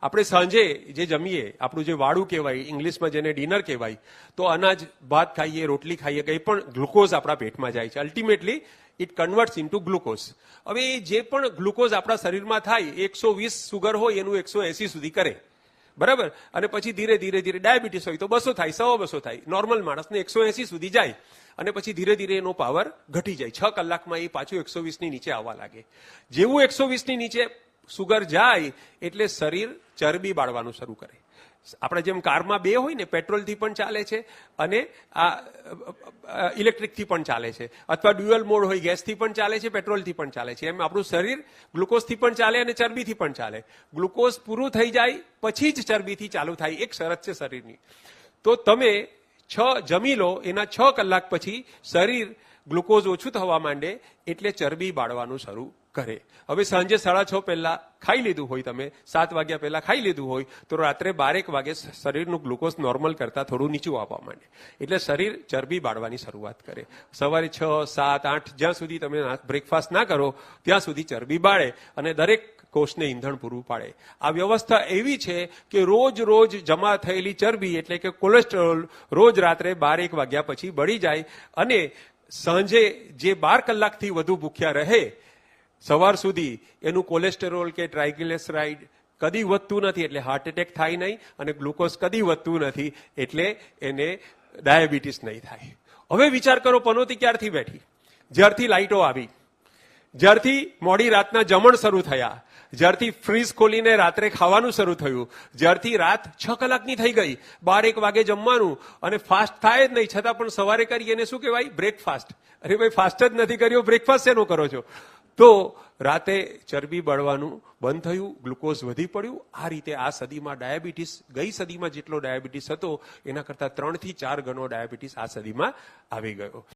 આપણે સાંજે જે જમીએ, આપણું જે વાળું કહેવાય, ઇંગ્લિશમાં જેને ડિનર કહેવાય, તો અનાજ ભાત ખાઈએ, રોટલી ખાઈએ, કંઈ પણ ગ્લુકોઝ આપણા પેટમાં જાય છે. Ultimately it converts into glucose. હવે જે પણ ગ્લુકોઝ આપણા શરીરમાં થાય, 120 સુગર હોય એનું 180 સુધી કરે, બરાબર. અને પછી ધીરે ધીરે ધીરે ડાયાબિટીસ હોય તો 200 થાય, 125 થાય. નોર્મલ માણસને 180 સુધી જાય અને પછી ધીરે ધીરે એનો પાવર ઘટી જાય. 6 કલાકમાં એ પાછું 120ની નીચે આવવા લાગે. જેવું 120ની નીચે સુગર જાય એટલે શરીર ચરબી બાળવાનું શરૂ કરે. આપણે જેમ કારમાં બે હોય ને, પેટ્રોલથી પણ ચાલે છે અને આ ઇલેક્ટ્રિકથી પણ ચાલે છે, અથવા ડ્યુઅલ મોડ હોય, ગેસથી પણ ચાલે છે, પેટ્રોલથી પણ ચાલે છે. એમ આપણું શરીર ગ્લુકોઝથી પણ ચાલે અને ચરબીથી પણ ચાલે. ગ્લુકોઝ પૂરું થઈ જાય પછી જ ચરબીથી ચાલુ થાય. એક શરત છે શરીરની. તો તમે જમી લો, એના 6 કલાક પછી શરીર ગ્લુકોઝ ઓછું થવા માંડે એટલે ચરબી બાળવાનું શરૂ કરે. હવે સાંજે 6:30 પહેલા ખાઈ લીધું હોય, તમે 7 વાગ્યા પહેલા ખાઈ લીધું હોય, તો રાત્રે 12 વાગે શરીરનું ગ્લુકોઝ નોર્મલ કરતા થોડું નીચું આવવા માંડે એટલે શરીર ચરબી બાળવાની શરૂઆત કરે. સવારે 6, 7, 8 જ્યાં સુધી તમે બ્રેકફાસ્ટ ના કરો ત્યાં સુધી ચરબી બાળે અને દરેક કોષને ઈંધણ પૂરું પાડે. આ વ્યવસ્થા એવી છે કે રોજ રોજ જમા થયેલી ચરબી એટલે કે કોલેસ્ટ્રોલ રોજ રાત્રે 12 વાગ્યા પછી બળી જાય અને સાંજે જે 12 કલાકથી વધુ ભૂખ્યા રહે સવાર સુધી, એનું કોલેસ્ટેરોલ કે ટ્રાઇગ્લિસરાઇડ કદી વધતું નથી એટલે હાર્ટ એટેક થાય નહીં, અને ગ્લુકોઝ કદી વધતું નથી એટલે એને ડાયાબિટીસ નહીં થાય. હવે વિચાર કરો, પનોતી ક્યારથી બેઠી? જ્યારથી લાઇટો આવી, જ્યારથી મોડી રાતના જમણ શરૂ થયા, જ્યારથી ફ્રીજ ખોલીને રાત્રે ખાવાનું શરૂ થયું, જ્યારથી રાત 6 કલાકની થઈ ગઈ, 12 વાગે જમવાનું અને ફાસ્ટ થાય જ નહીં, છતાં પણ સવારે કરી એને શું કહેવાય? બ્રેકફાસ્ટ. અરે ભાઈ, ફાસ્ટ જ નથી કર્યો, બ્રેકફાસ્ટ શેનો કરો છો? તો રાતે ચરબી બળવાનું બંધ થયું, ગ્લુકોઝ વધી પડ્યું. આ રીતે આ સદીમાં ડાયાબિટીસ, ગઈ સદીમાં જેટલો ડાયાબિટીસ હતો એના કરતાં 3 થી 4 ગણો ડાયાબિટીસ આ સદીમાં આવી ગયો.